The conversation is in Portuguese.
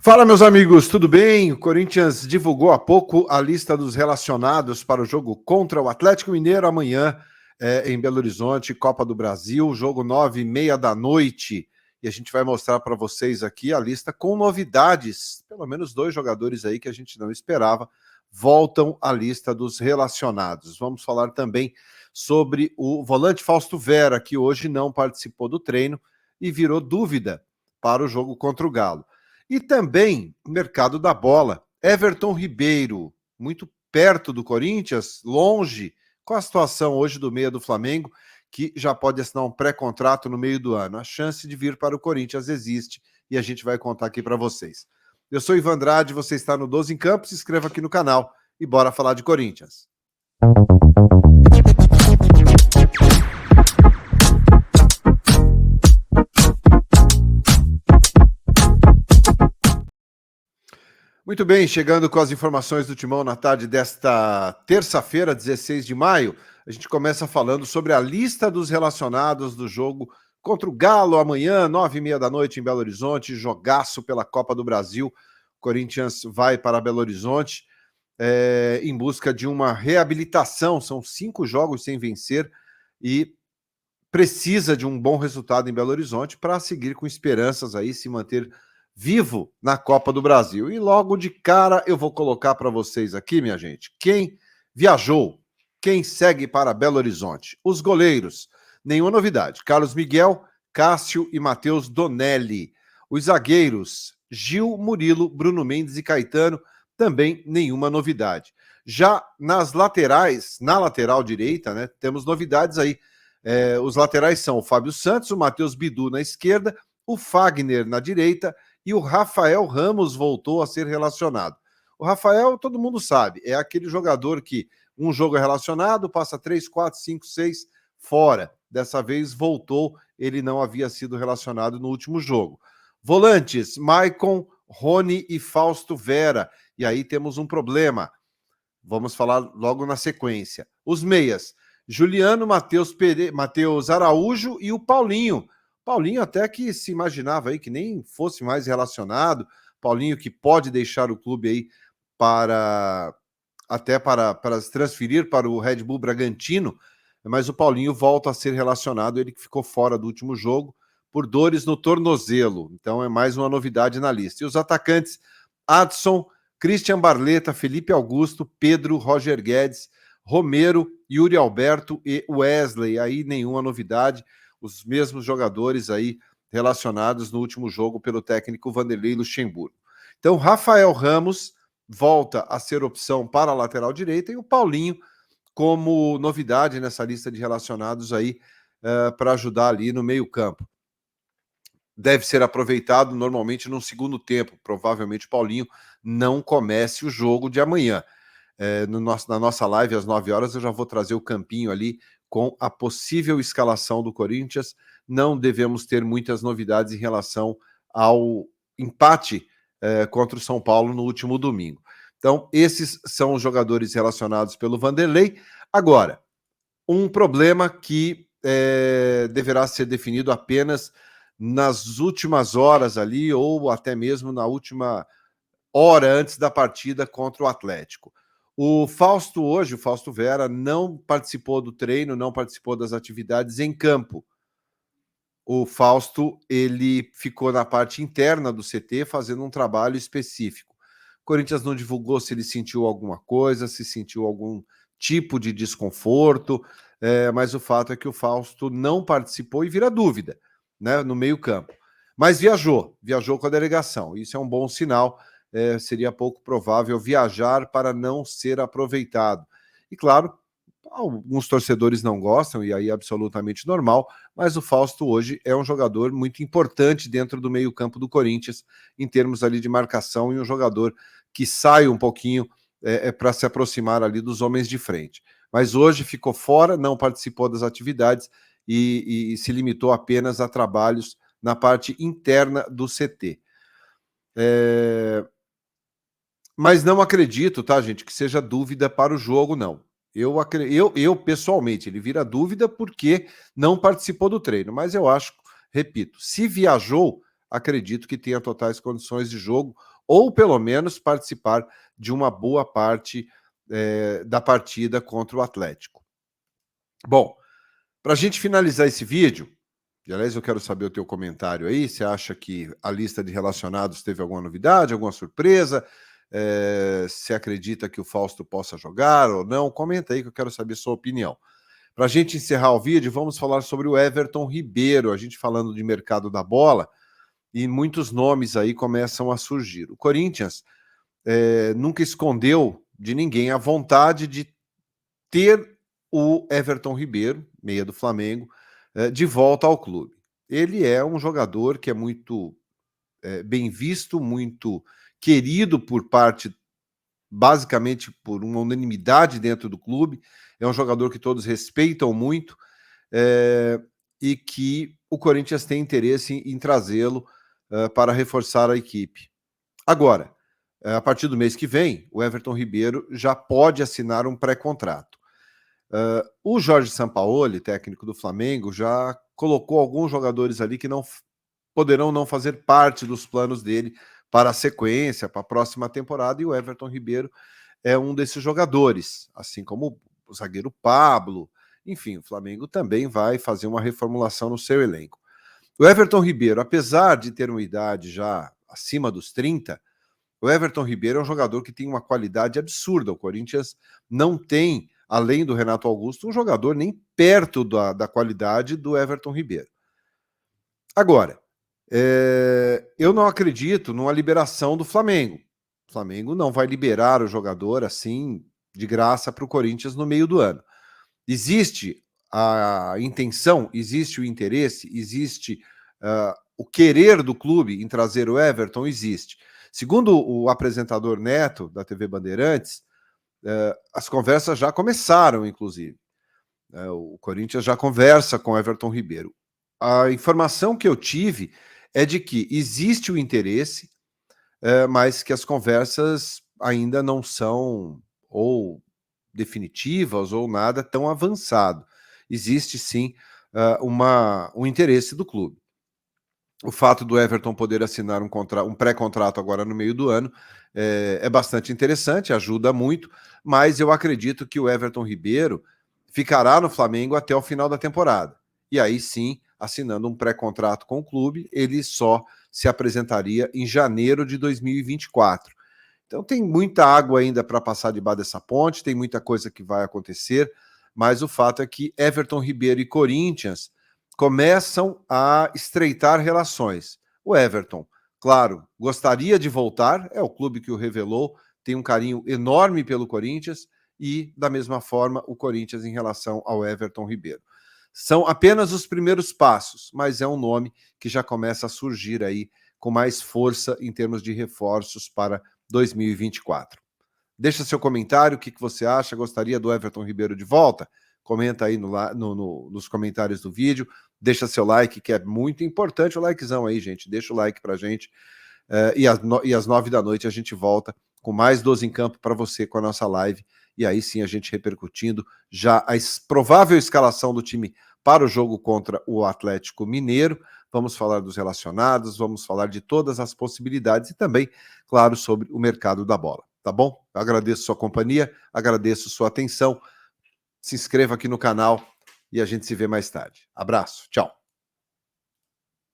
Fala, meus amigos, tudo bem? O Corinthians divulgou há pouco a lista dos relacionados para o jogo contra o Atlético Mineiro amanhã em Belo Horizonte, Copa do Brasil, jogo 9h30 da noite. E a gente vai mostrar para vocês aqui a lista com novidades. Pelo menos 2 jogadores aí que a gente não esperava voltam à lista dos relacionados. Vamos falar também sobre o volante Fausto Vera, que hoje não participou do treino e virou dúvida para o jogo contra o Galo. E também mercado da bola. Everton Ribeiro, muito perto do Corinthians, longe. Qual a situação hoje do meia do Flamengo, que já pode assinar um pré-contrato no meio do ano? A chance de vir para o Corinthians existe e a gente vai contar aqui para vocês. Eu sou Ivan Andrade, você está no 12 em Campo, se inscreva aqui no canal e bora falar de Corinthians. Muito bem, chegando com as informações do Timão na tarde desta terça-feira, 16 de maio, a gente começa falando sobre a lista dos relacionados do jogo contra o Galo amanhã, 9h30 da noite em Belo Horizonte, jogaço pela Copa do Brasil. O Corinthians vai para Belo Horizonte em busca de uma reabilitação, são 5 jogos sem vencer e precisa de um bom resultado em Belo Horizonte para seguir com esperanças aí, se manter vivo na Copa do Brasil. E logo de cara eu vou colocar para vocês aqui, minha gente, quem viajou, quem segue para Belo Horizonte. Os goleiros, nenhuma novidade. Carlos Miguel, Cássio e Matheus Donelli. Os zagueiros, Gil, Murilo, Bruno Mendes e Caetano, também nenhuma novidade. Já nas laterais, na lateral direita, né, temos novidades aí. Os laterais são o Fábio Santos, o Matheus Bidu na esquerda, o Fagner na direita e o Rafael Ramos voltou a ser relacionado. O Rafael, todo mundo sabe, é aquele jogador que um jogo é relacionado, passa 3, 4, 5, 6 fora. Dessa vez voltou, ele não havia sido relacionado no último jogo. Volantes, Maicon, Rony e Fausto Vera. E aí temos um problema. Vamos falar logo na sequência. Os meias, Juliano, Matheus Araújo e o Paulinho. Paulinho até que se imaginava aí que nem fosse mais relacionado. Paulinho que pode deixar o clube aí para se transferir para o Red Bull Bragantino, mas o Paulinho volta a ser relacionado, ele que ficou fora do último jogo por dores no tornozelo. Então é mais uma novidade na lista. E os atacantes, Adson, Christian Barleta, Felipe Augusto, Pedro, Roger Guedes, Romero, Yuri Alberto e Wesley. Aí nenhuma novidade, os mesmos jogadores aí relacionados no último jogo pelo técnico Vanderlei Luxemburgo. Então, Rafael Ramos volta a ser opção para a lateral direita e o Paulinho como novidade nessa lista de relacionados aí para ajudar ali no meio-campo. Deve ser aproveitado normalmente no segundo tempo. Provavelmente o Paulinho não comece o jogo de amanhã. Na nossa live às 9 horas eu já vou trazer o campinho ali com a possível escalação do Corinthians. Não devemos ter muitas novidades em relação ao empate contra o São Paulo no último domingo. Então, esses são os jogadores relacionados pelo Vanderlei. Agora, um problema que deverá ser definido apenas nas últimas horas ali, ou até mesmo na última hora antes da partida contra o Atlético. O Fausto Vera, não participou do treino, não participou das atividades em campo. O Fausto, ele ficou na parte interna do CT fazendo um trabalho específico. O Corinthians não divulgou se ele sentiu alguma coisa, se sentiu algum tipo de desconforto, mas o fato é que o Fausto não participou e vira dúvida, né, no meio-campo. Mas viajou com a delegação. Isso é um bom sinal. Seria pouco provável viajar para não ser aproveitado. E claro, alguns torcedores não gostam, e aí é absolutamente normal, mas o Fausto hoje é um jogador muito importante dentro do meio-campo do Corinthians, em termos ali de marcação, e um jogador que sai um pouquinho para se aproximar ali dos homens de frente. Mas hoje ficou fora, não participou das atividades e se limitou apenas a trabalhos na parte interna do CT. Mas não acredito, tá, gente, que seja dúvida para o jogo, não. Eu pessoalmente, ele vira dúvida porque não participou do treino, mas eu acho, repito, se viajou, acredito que tenha totais condições de jogo, ou pelo menos participar de uma boa parte da partida contra o Atlético. Bom, para a gente finalizar esse vídeo, e aliás eu quero saber o teu comentário aí, você acha que a lista de relacionados teve alguma novidade, alguma surpresa? Você acredita que o Fausto possa jogar ou não? Comenta aí que eu quero saber sua opinião. Para a gente encerrar o vídeo, vamos falar sobre o Everton Ribeiro, a gente falando de mercado da bola, e muitos nomes aí começam a surgir. O Corinthians nunca escondeu de ninguém a vontade de ter o Everton Ribeiro, meia do Flamengo, de volta ao clube. Ele é um jogador que é muito bem visto, muito querido por parte, basicamente por uma unanimidade dentro do clube. É um jogador que todos respeitam muito e que o Corinthians tem interesse em trazê-lo para reforçar a equipe. Agora, a partir do mês que vem, o Everton Ribeiro já pode assinar um pré-contrato. O Jorge Sampaoli, técnico do Flamengo, já colocou alguns jogadores ali que não poderão não fazer parte dos planos dele para a sequência, para a próxima temporada, e o Everton Ribeiro é um desses jogadores, assim como o zagueiro Pablo. Enfim, o Flamengo também vai fazer uma reformulação no seu elenco. O Everton Ribeiro, apesar de ter uma idade já acima dos 30, o Everton Ribeiro é um jogador que tem uma qualidade absurda. O Corinthians não tem, além do Renato Augusto, um jogador nem perto da qualidade do Everton Ribeiro. Agora, eu não acredito numa liberação do Flamengo. O Flamengo não vai liberar o jogador assim de graça para o Corinthians no meio do ano. Existe a intenção, existe o interesse, existe o querer do clube em trazer o Everton, existe. Segundo o apresentador Neto, da TV Bandeirantes, as conversas já começaram, inclusive. O Corinthians já conversa com o Everton Ribeiro. A informação que eu tive é de que existe o interesse, mas que as conversas ainda não são ou definitivas ou nada tão avançado. Existe sim um interesse do clube. O fato do Everton poder assinar um pré-contrato agora no meio do ano é bastante interessante, ajuda muito, mas eu acredito que o Everton Ribeiro ficará no Flamengo até o final da temporada. E aí sim, assinando um pré-contrato com o clube, ele só se apresentaria em janeiro de 2024. Então tem muita água ainda para passar debaixo dessa ponte, tem muita coisa que vai acontecer, mas o fato é que Everton Ribeiro e Corinthians começam a estreitar relações. O Everton, claro, gostaria de voltar, é o clube que o revelou, tem um carinho enorme pelo Corinthians e, da mesma forma, o Corinthians em relação ao Everton Ribeiro. São apenas os primeiros passos, mas é um nome que já começa a surgir aí com mais força em termos de reforços para 2024. Deixa seu comentário, o que você acha? Gostaria do Everton Ribeiro de volta? Comenta aí nos comentários do vídeo, deixa seu like, que é muito importante o likezão aí, gente. Deixa o like pra gente. E às 9 da noite a gente volta com mais 12 em campo para você com a nossa live. E aí sim a gente repercutindo já a provável escalação do time para o jogo contra o Atlético Mineiro. Vamos falar dos relacionados, vamos falar de todas as possibilidades e também, claro, sobre o mercado da bola. Tá bom? Eu agradeço sua companhia, agradeço sua atenção. Se inscreva aqui no canal e a gente se vê mais tarde. Abraço, tchau.